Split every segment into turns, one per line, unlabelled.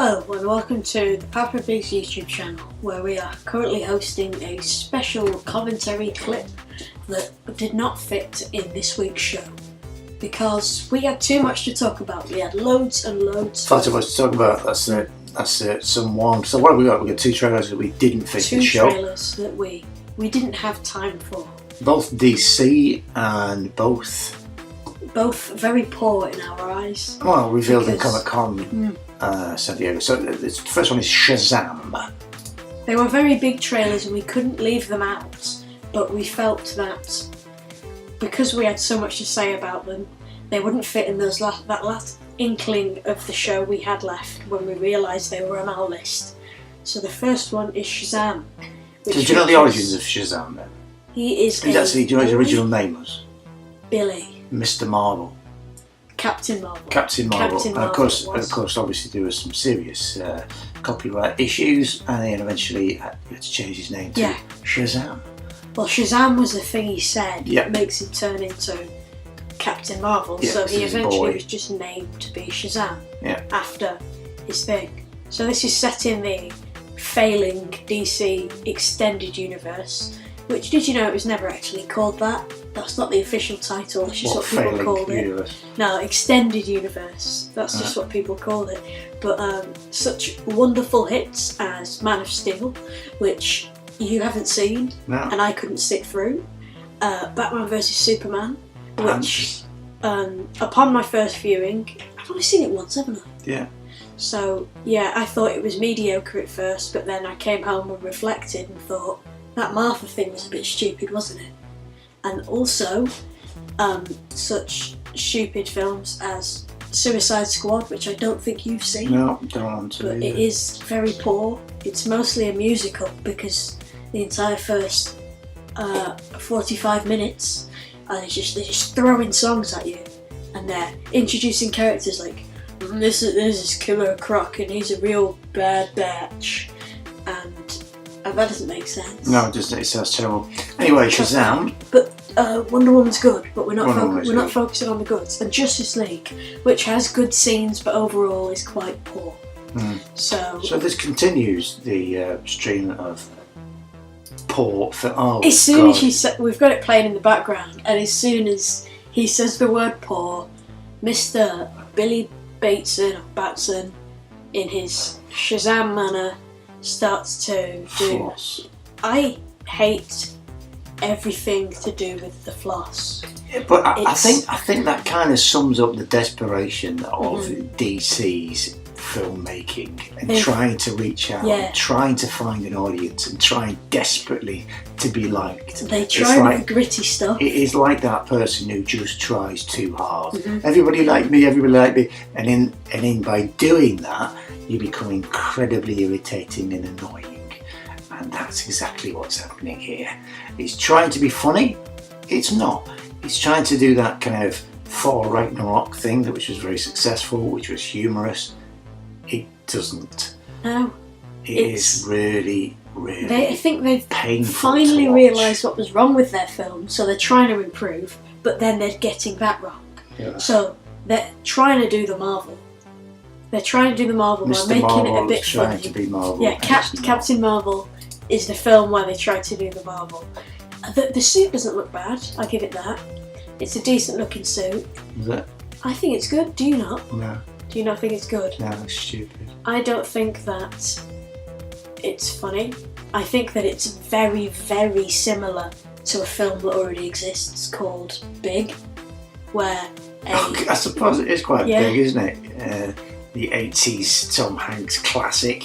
Hello and welcome to the Papa Big's YouTube channel, where we are currently hosting a special commentary clip that did not fit in this week's show because we had too much to talk about. We had loads and loads.
Far too much to talk about. That's someone. So what have we got? We got two trailers that we didn't fit in the show.
Two trailers that we didn't have time for.
Both DC and both
very poor in our eyes.
Well, revealed in Comic-Con San Diego. So the first one is Shazam.
They were very big trailers and we couldn't leave them out, but we felt that because we had so much to say about them, they wouldn't fit in that last inkling of the show we had left when we realised they were on our list. So the first one is Shazam.
So do you know the origins of Shazam then?
Do you know what
his original name was?
Billy.
Mr. Marvel.
Captain Marvel.
And of course, obviously there were some serious copyright issues, and then eventually he had to change his name to Shazam.
Well, Shazam was the thing he said
that
makes him turn into Captain Marvel, so he eventually was just named to be Shazam after his thing. So this is set in the failing DC extended universe, which, did you know, it was never actually called that? That's not the official title, that's just what people called it. No, extended universe, that's just what people called it. But such wonderful hits as Man of Steel, which you haven't seen, and I couldn't sit through. Batman vs Superman, which upon my first viewing, I've only seen it once, haven't I?
Yeah.
So yeah, I thought it was mediocre at first, but then I came home and reflected and thought, that Martha thing was a bit stupid, wasn't it? And also, such stupid films as Suicide Squad, which I don't think you've seen.
No, don't want to.
But it is very poor. It's mostly a musical because the entire first 45 minutes, they're just throwing songs at you, and they're introducing characters like, this is Killer Croc, and he's a real bad batch, and that doesn't make sense.
No, it sounds terrible. Anyway, Shazam.
But Wonder Woman's good, but we're not focusing on the goods. And Justice League, which has good scenes, but overall is quite poor. So
this continues the stream of poor.
As soon as we've got it playing in the background, and as soon as he says the word poor, Mr. Billy Batson, in his Shazam manner, starts to do.
Floss.
I hate everything to do with the floss.
Yeah, but I think that kind of sums up the desperation of DC's filmmaking and trying to reach out, and trying to find an audience, and trying desperately to be liked.
They try with the gritty stuff.
It is like that person who just tries too hard. Everybody like me, and in by doing that, you become incredibly irritating and annoying, and that's exactly what's happening here. It's trying to be funny, it's not. It's trying to do that kind of Thor Ragnarok thing, which was very successful, which was humorous. It doesn't.
No.
It is really, really.
I think they've finally realised what was wrong with their film, so they're trying to improve, but then they're getting that wrong. Yeah. So they're trying to do the Marvel. They're trying to do the Marvel by making it a bit funny.
To be Marvel.
Yeah, Captain Marvel is the film where they try to do the Marvel. The suit doesn't look bad, I'll give it that. It's a decent looking suit.
Is it?
I think it's good, do you not?
No.
Do you not think it's good?
No, it's stupid.
I don't think that it's funny. I think that it's very, very similar to a film that already exists called Big, where
I suppose it is quite big, isn't it? The 80s Tom Hanks classic,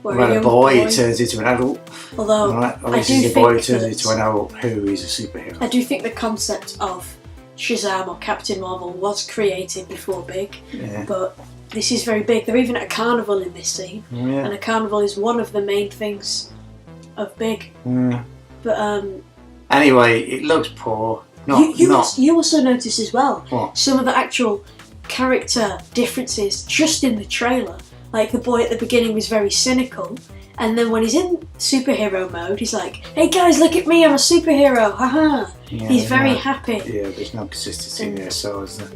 where a boy turns into an adult.
Although
this is a boy who turns into an adult who is a superhero.
I do think the concept of Shazam or Captain Marvel was created before Big, but this is very big. They're even at a carnival in this scene, and a carnival is one of the main things of Big. But
anyway, it looks poor.
You also notice as well
some
of the actual character differences just in the trailer. Like the boy at the beginning was very cynical, and then when he's in superhero mode, he's like, "Hey guys, look at me! I'm a superhero! Haha!" He's very happy.
Yeah, there's no consistency there, so is there.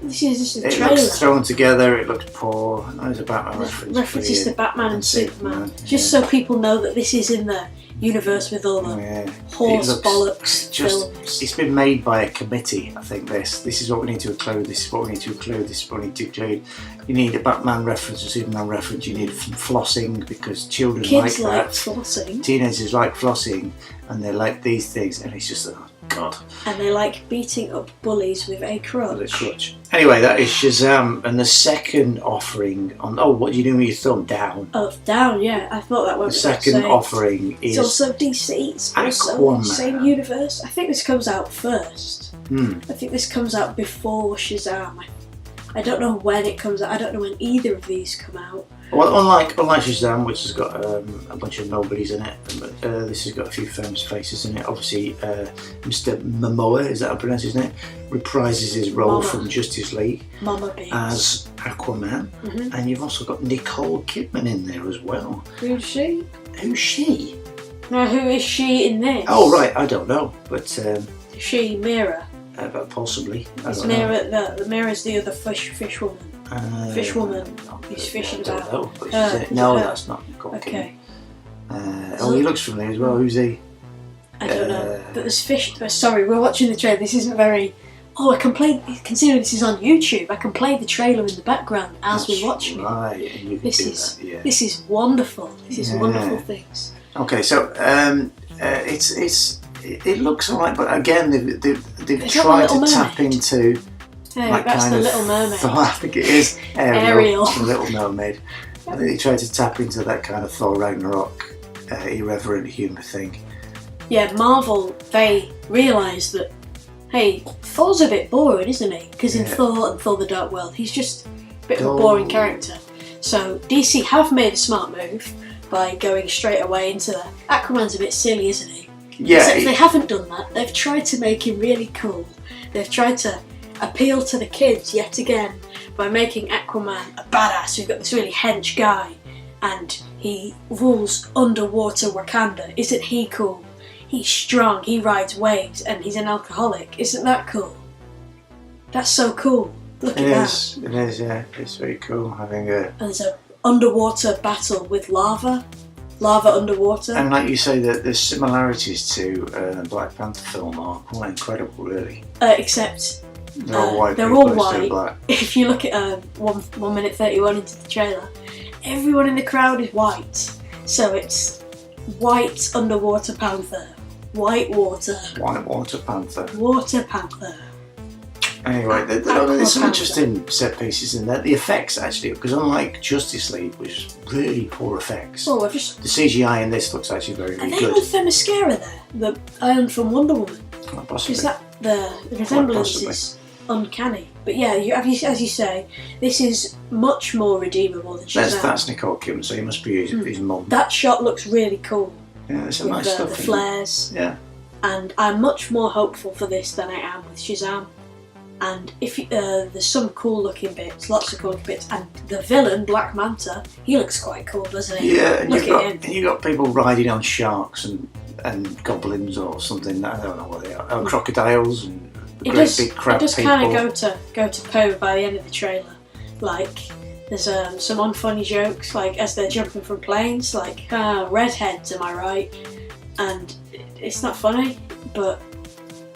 This is just a
it
trailer.
Looks thrown together, it looks poor. There's a Batman reference.
References to Batman and Superman. Just so people know that this is in the universe with all the horse bollocks films.
It's been made by a committee, I think. This is what we need to include, this is what we need to include, this is what we need to include. You need a Batman reference, a Superman reference, you need some flossing because children
Kids
like that.
Flossing.
Teenagers like flossing and they like these things and it's just, oh God.
And they like beating up bullies with a crutch.
With a crutch. Anyway, that is Shazam, and the second offering on. Oh, what do you do with your thumb? Down.
Oh, down. Yeah, I thought that was.
The second offering is.
It's also DC. It's also
Aquaman.
the same universe. I think this comes out first. I think this comes out before Shazam. I don't know when it comes out. I don't know when either of these come out.
Well, unlike Shazam, which has got a bunch of nobodies in it, this has got a few famous faces in it. Obviously, Mr. Momoa, is that how I pronounce his name? Reprises his role from Justice League as Aquaman. And you've also got Nicole Kidman in there as well.
Who's she?
Who's she?
No, who is she in this?
Oh, right, I don't know, but...
she, Mira.
Possibly.
Is Mira, the Mira's the other fish woman. Fish woman who's fishing about.
No, that's not Nicole Kidman. He looks familiar as well. Who's he?
I don't know. But there's fish. Sorry, we're watching the trailer. This isn't very. Oh, I can play. Considering this is on YouTube, I can play the trailer in the background as we're watching it.
Right,
this is wonderful. This is wonderful things.
Okay, so it looks alright, but again they've tried to tap into.
Hey, that's the Little Mermaid.
I think it is Ariel.
Ariel.
The Little Mermaid. I think they tried to tap into that kind of Thor Ragnarok irreverent humour thing.
Yeah, Marvel, they realised that, hey, Thor's a bit boring, isn't he? Because in Thor and Thor the Dark World, he's just a bit of a boring character. So DC have made a smart move by going straight away into the... Aquaman's a bit silly, isn't he?
Yeah.
Except they haven't done that. They've tried to make him really cool. They've tried to appeal to the kids yet again by making Aquaman a badass who's got this really hench guy and he rules underwater Wakanda. Isn't he cool? He's strong, he rides waves and he's an alcoholic. Isn't that cool? That's so cool. Look at that.
It is, yeah. It's very cool having a...
And there's an underwater battle with lava underwater.
And like you say, the similarities to the Black Panther film are quite incredible, really.
Except...
They're all white.
They're all white. If you look at 1 minute 31 into the trailer, everyone in the crowd is white. So it's white underwater panther, white water
panther,
water panther.
Anyway, there's some interesting set pieces in there. The effects actually, because unlike Justice League, which is really poor effects, the CGI in this looks actually very, very good.
Are they on Themyscira there? The island from Wonder Woman?
Possibly.
Is that the resemblance is uncanny? But yeah, as you say, this is much more redeemable than Shazam.
That's Nicole Kidman, so he must be his mum.
That shot looks really cool.
Yeah, there's some nice stuff.
The flares.
Yeah.
And I'm much more hopeful for this than I am with Shazam. And if there's some cool looking bits, lots of cool looking bits, and the villain, Black Manta, he looks quite cool, doesn't he?
Yeah, and you've got people riding on sharks and goblins or something. I don't know what they are. Crocodiles and big crab people. It does
kind of go to poo by the end of the trailer. Like there's some unfunny jokes, like as they're jumping from planes, like redheads, am I right? And it's not funny, but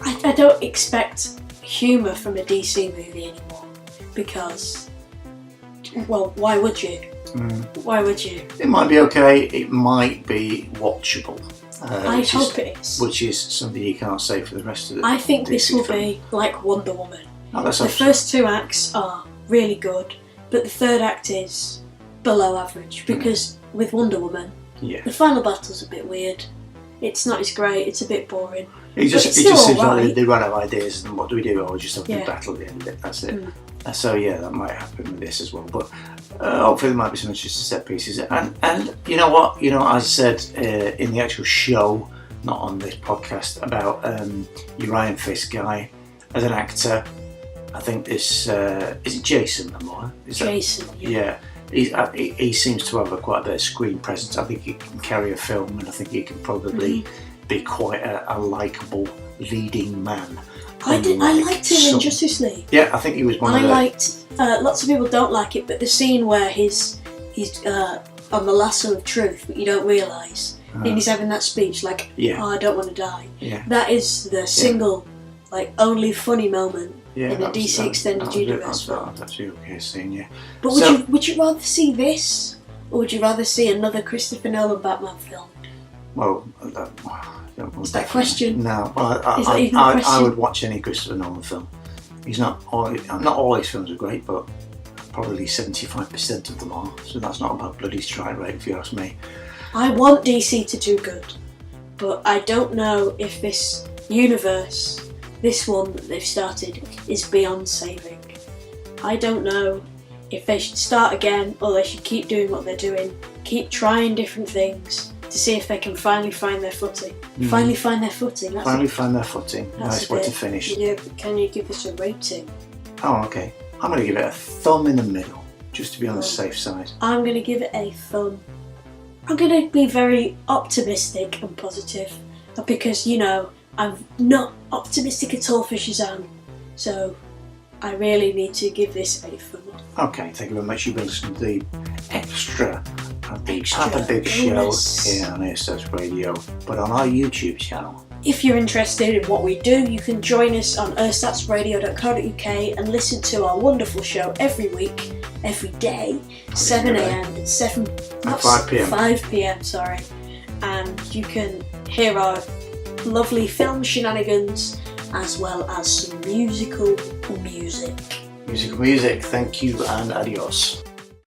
I don't expect humour from a DC movie anymore because, well, why would you? Why would you?
It might be okay. It might be watchable.
I hope it is.
Which is something you can't say for the rest of the.
I think this will be like Wonder Woman.
The
first two acts are really good, but the third act is below average because with Wonder Woman, the final battle's a bit weird. It's not as great. It's a bit boring.
It just seems like they run out of ideas, and what do we do? Oh, we just have a battle at the end of it. That's it. So yeah, that might happen with this as well. But hopefully there might be some interesting set pieces. And you know what? I said in the actual show, not on this podcast, about your Iron Fist guy as an actor. I think this is it Jason Momoa?
Jason.
Yeah. He seems to have quite a bit of screen presence. I think he can carry a film, and I think he can probably be quite a likeable leading man.
I liked him in Justice League.
Yeah, I think he was one of the...
Lots of people don't like it, but the scene where he's on the lasso of truth, but you don't realise, and he's having that speech like, "Oh, I don't want to die."
Yeah.
That is the single, only funny moment in the DC Extended Universe film.
That's the okay scene, yeah.
But would you rather see this, or would you rather see another Christopher Nolan Batman film?
Well,
is that a question?
No, well, I would watch any Christopher Nolan film. Not all his films are great, but probably 75% of them are. So that's not a bad bloody strike rate, if you ask me.
I want DC to do good, but I don't know if this universe, this one that they've started, is beyond saving. I don't know if they should start again, or they should keep doing what they're doing, keep trying different things to see if they can finally find their footing. Finally find their footing. Nice way to finish. Yeah, but can you give us a rating?
Oh, okay. I'm going to give it a thumb in the middle, just to be on the safe side.
I'm going to give it a thumb. I'm going to be very optimistic and positive, because, I'm not optimistic at all for Shazam. So I really need to give this a thumb up.
Okay, thank you very much. You've been listening to the extra of the Papa Big Show here on Ersatz Radio, but on our YouTube channel.
If you're interested in what we do, you can join us on ersatzradio.co.uk and listen to our wonderful show every week, every day, 7 a.m. and 5 p.m. 5 p.m. Sorry, and you can hear our lovely film shenanigans as well as some musical music.
Thank you and adios.